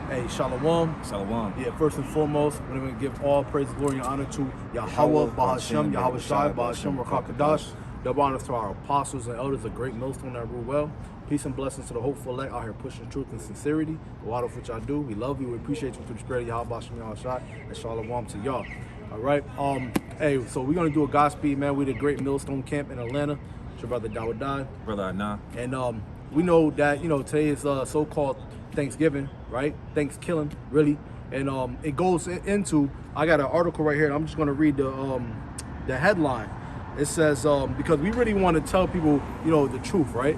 Hey, Shalom. Shalom. Yeah, first and foremost, we're going to give all praise, glory, and honor to Yahweh, Bahashem, Yahweh Shai, Bahashem, Rakakadash. Double honors to our apostles and elders, a great millstone that rule well. Peace and blessings to the hopeful elect out here pushing truth and sincerity. The water of which I do. We love you. We appreciate you through the spirit of Yahweh, Bahashem, Yahweh Shai, and Shalom to y'all. All right. Hey, so we're going to do a Godspeed, man. We did a great millstone camp in Atlanta. It's your brother Dawood. Brother Adnan. And we know that, today is so-called Thanksgiving, right? Thanksgiving, really. And it goes into, I got an article right here. I'm just going to read the headline. It says, because we really want to tell people, the truth, right?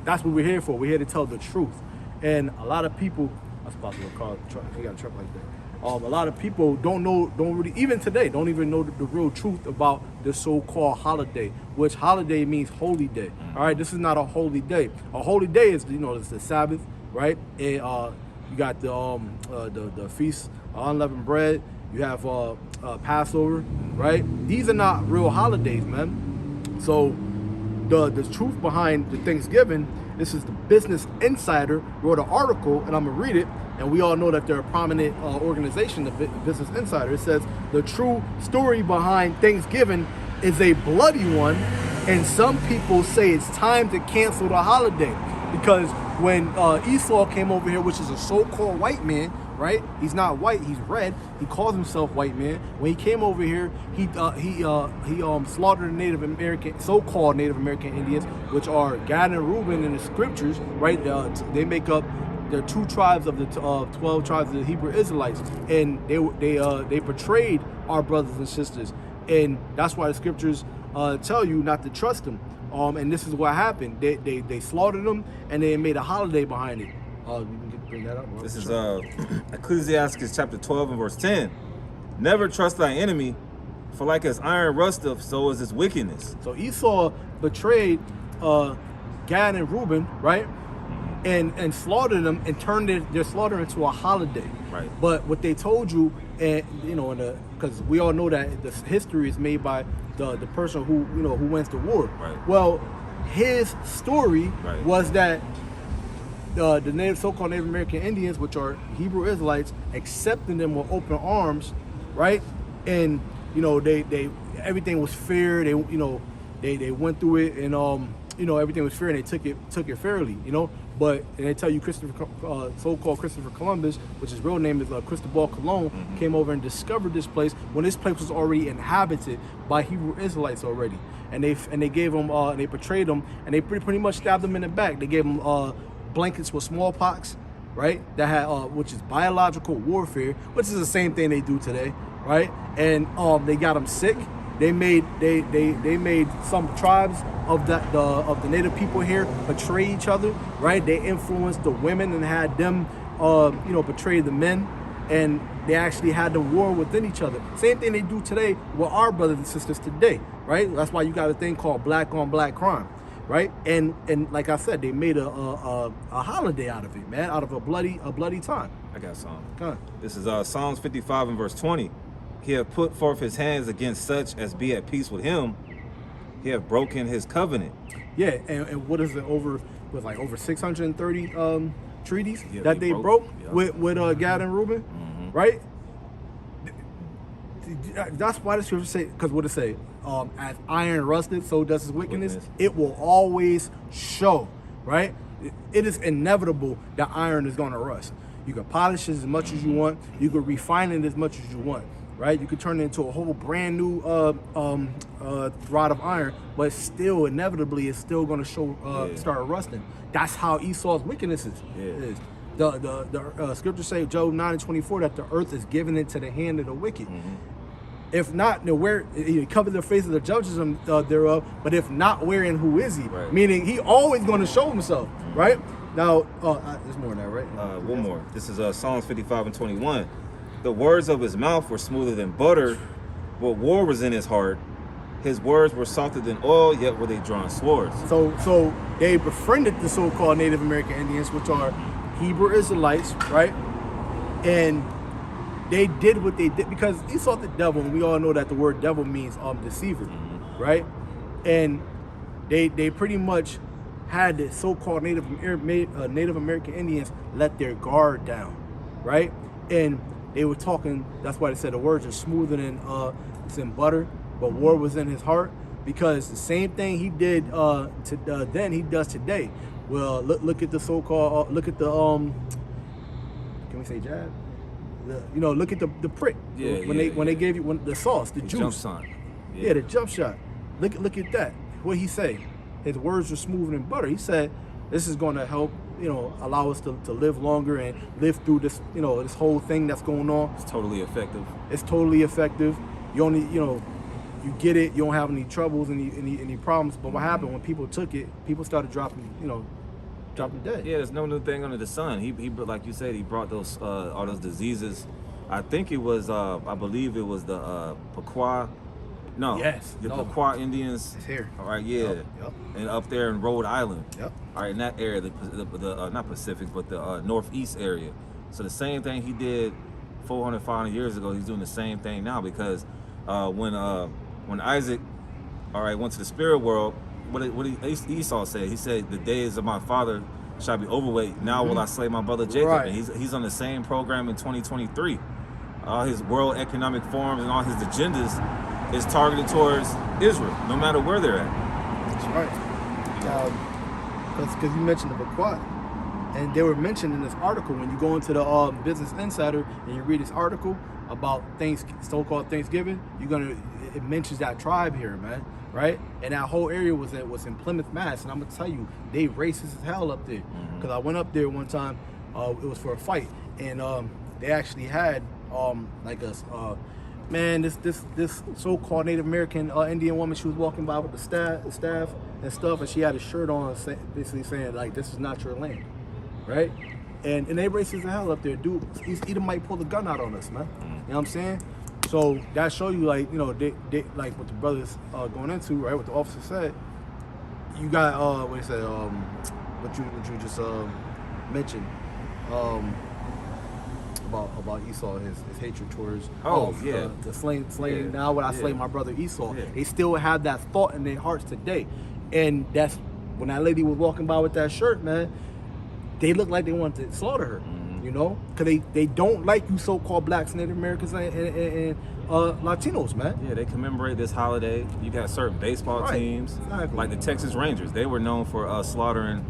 That's what we're here for. We're here to tell the truth. And a lot of people, that's possible car truck. You got a truck like that. A lot of people don't really, even today, don't even know the real truth about this so-called holiday, which holiday means holy day. All right, this is not a holy day. A holy day is, it's the Sabbath, right? And you got the feast of unleavened bread. You have Passover, right? These are not real holidays, man. So the truth behind the Thanksgiving, this is the Business Insider wrote an article, and I'm gonna read it. And we all know that they're a prominent organization, the Business Insider. It says, the true story behind Thanksgiving is a bloody one, and some people say it's time to cancel the holiday. Because when Esau came over here, which is a so-called white man, right? He's not white, he's red. He calls himself white man. When he came over here, he slaughtered the Native American, so-called Native American Indians, which are Gad and Reuben in the scriptures, right? They make up the two tribes of the 12 tribes of the Hebrew Israelites, and they portrayed our brothers and sisters, and that's why the scriptures tell you not to trust them. And this is what happened. They slaughtered them, and they made a holiday behind it. You can bring that up. This is Ecclesiastes chapter 12 and verse 10. Never trust thy enemy, for like as iron rusteth, so is his wickedness. So Esau betrayed Gad and Reuben, right? And slaughtered them and turned their slaughter into a holiday. Right. But what they told you, and because we all know that the history is made by the person who wins the war. Right. Well, his story Right. was that the so-called Native American Indians, which are Hebrew Israelites, accepting them with open arms, right? And they everything was fair. They they went through it, and everything was fair, and they took it fairly, But and they tell you so-called Christopher Columbus, which his real name is Cristobal Colon, came over and discovered this place when this place was already inhabited by Hebrew Israelites already, and they gave them they portrayed them, and they pretty much stabbed them in the back. They gave them blankets with smallpox, right? That had which is biological warfare, which is the same thing they do today, right? And they got them sick. They made some tribes of the native people here betray each other, right? They influenced the women and had them betray the men, and they actually had them war within each other. Same thing they do today with our brothers and sisters today, right? That's why you got a thing called black on black crime, right? And like I said, they made a holiday out of it, man, out of a bloody time. I got some. Huh. This is Psalms 55 and verse 20. He hath put forth his hands against such as be at peace with him. He hath broken his covenant. Yeah, and what is it, over 630 treaties that they broke yeah. with Gad and Reuben, right? That's why the scripture say, because what it say, as iron rusted, so does his wickedness. It will always show, right? It is inevitable that iron is going to rust. You can polish it as much as you want. You can refine it as much as you want. Right, you could turn it into a whole brand new rod of iron, but still, inevitably, it's still going to start rusting. That's how Esau's wickedness is. The scriptures say, Job 9:24, that the earth is given into the hand of the wicked. If not, then where he covers the face of the judges thereof. But if not, where and who is he? Right. Meaning, he always going to show himself. Right now, there's more than that, right? One more. This is Psalms 55 and 21. The words of his mouth were smoother than butter, but war was in his heart. His words were softer than oil, yet were they drawn swords. So they befriended the so-called Native American Indians, which are Hebrew Israelites, right? And they did what they did because Esau the devil, and we all know that the word devil means deceiver, right? And they pretty much had the so-called Native American Indians let their guard down, right? And they were talking. That's why they said the words are smoother than butter, but war was in his heart, because the same thing he did then he does today. Well, look at the so-called look at the can we say jab? Look at the prick. When they gave you the sauce, the juice. Jump shot. Yeah, the jump shot. Look at that. What he say? His words are smoother than butter. He said, this is going to help, allow us to live longer and live through this, this whole thing that's going on. It's totally effective. It's totally effective. You only, you get it. You don't have any troubles, any problems. But what happened when people took it? People started dropping dead. Yeah, there's no new thing under the sun. He like you said, he brought those all those diseases. I think it was I believe it was the Pequot. No. Yes. The No. Pequot Indians. It's here. All right. Yeah. Yep. And up there in Rhode Island. Yep. All right, in that area, the not Pacific, but the Northeast area. So the same thing he did 400, 500 years ago, he's doing the same thing now, because when Isaac, all right, went to the spirit world, what did Esau say? He said, the days of my father shall be overweight. Now will I slay my brother Jacob. Right. And he's on the same program in 2023. All his World Economic Forums and all his agendas is targeted towards Israel, no matter where they're at. That's right. Because you mentioned the Pequot, and they were mentioned in this article. When you go into the Business Insider and you read this article about so-called Thanksgiving, it mentions that tribe here, man, right? And that whole area was in Plymouth, Mass. And I'm gonna tell you, they racist as hell up there. Because I went up there one time. It was for a fight, and they actually had this so-called Native American Indian woman. She was walking by with the staff and stuff, and she had a shirt on, basically saying like, "This is not your land," right? And they racist as hell up there, dude. Either might pull the gun out on us, man. You know what I'm saying? So that show you, like, they like what the brothers going into, right? What the officer said. You got what he said, what you just mentioned. About Esau, his hatred towards the slaying. Yeah. Now would I slay my brother Esau? Yeah. They still have that thought in their hearts today, and that's when that lady was walking by with that shirt, man. They looked like they wanted to slaughter her, because they don't like you so-called blacks, Native Americans, and Latinos, man. Yeah, they commemorate this holiday. You got certain baseball teams, like the Texas Rangers. They were known for slaughtering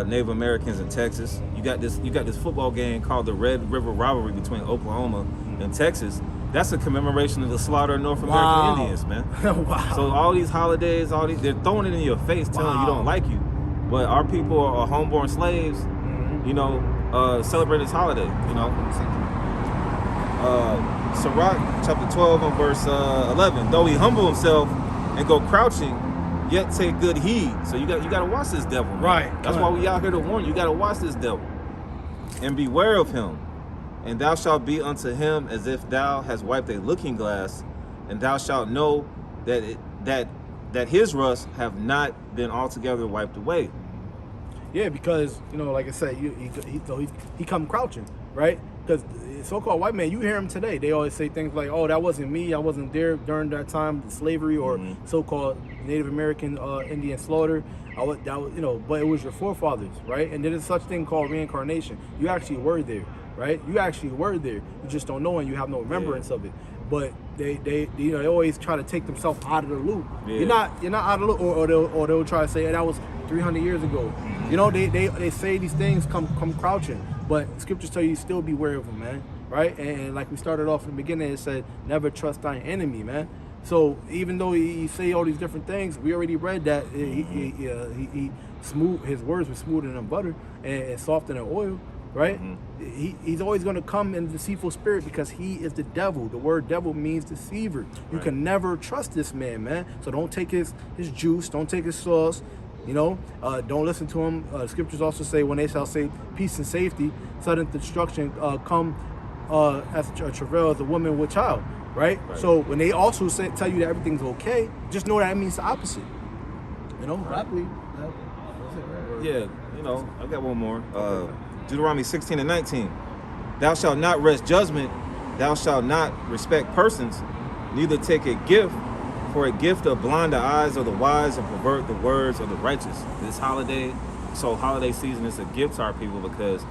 Native Americans in Texas. You got this football game called the Red River Rivalry between Oklahoma and Texas. That's a commemoration of the slaughter of North American Indians, man. Wow. So all these holidays, they're throwing it in your face, telling you don't like you. But our people are homeborn slaves, celebrate this holiday, Sirach chapter 12 and verse 11. Though he humble himself and go crouching, yet take good heed. So you got to watch this devil, man. Right. That's why we out here to warn you. You got to watch this devil and beware of him. And thou shalt be unto him as if thou hast wiped a looking glass, and thou shalt know that his rust have not been altogether wiped away. Yeah, because like I said, he come crouching, right? Because so-called white man, you hear him today. They always say things like, "Oh, that wasn't me. I wasn't there during that time, the slavery or so-called Native American Indian slaughter." But it was your forefathers, right? And there's such thing called reincarnation. You actually were there, right? You actually were there. You just don't know, and you have no remembrance of it. But they always try to take themselves out of the loop. Yeah. You're not out of the loop, or they'll try to say, hey, that was 300 years ago. They say these things come crouching, but scriptures tell you still beware of them, man. Right? And like we started off in the beginning, it said, never trust thine enemy, man. So even though he say all these different things, we already read that he smooth. His words were smoother than butter and softer than oil. Right? He's always going to come in a deceitful spirit because he is the devil. The word devil means deceiver. You can never trust this man. So don't take his juice. Don't take his sauce. Don't listen to him. Scriptures also say, when they shall say peace and safety, sudden destruction come as a travail as a woman with child. Right? So when they also tell you that everything's okay, just know that it means the opposite. Happily. Yeah, I got one more. Deuteronomy 16 and 19. Thou shalt not wrest judgment, thou shalt not respect persons, neither take a gift For a gift to blind the eyes of the wise and pervert the words of the righteous. This holiday season is a gift to our people because,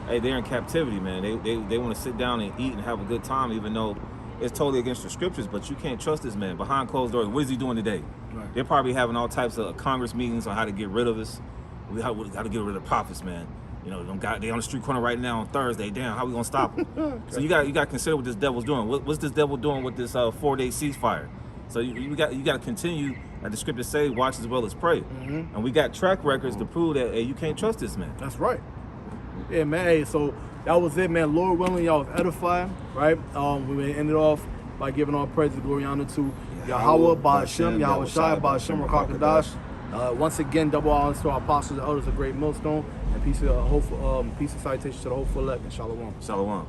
hey, they're in captivity, man. They want to sit down and eat and have a good time, even though it's totally against the scriptures. But you can't trust this man behind closed doors. What is he doing today? Right. They're probably having all types of Congress meetings on how to get rid of us. We got to get rid of the prophets, man. You know, they on the street corner right now on Thursday. Damn, how we gonna stop them? So you got to consider what this devil's doing. What's this devil doing with this 4-day ceasefire? So you got to continue, like the scriptures say, watch as well as pray. Mm-hmm. And we got track records to prove that, hey, you can't trust this man. That's right. Yeah, man. Hey, so that was it, man. Lord willing, y'all was edified, right? We ended off by giving all praise and glory honor to Yahweh, Ba'ashem, Yahweh Shai, Ba'ashem, Rakakadash. Once again, double honors to our apostles and elders of Great Millstone, and peace and citation to the whole elect, and Shalom. Shalom.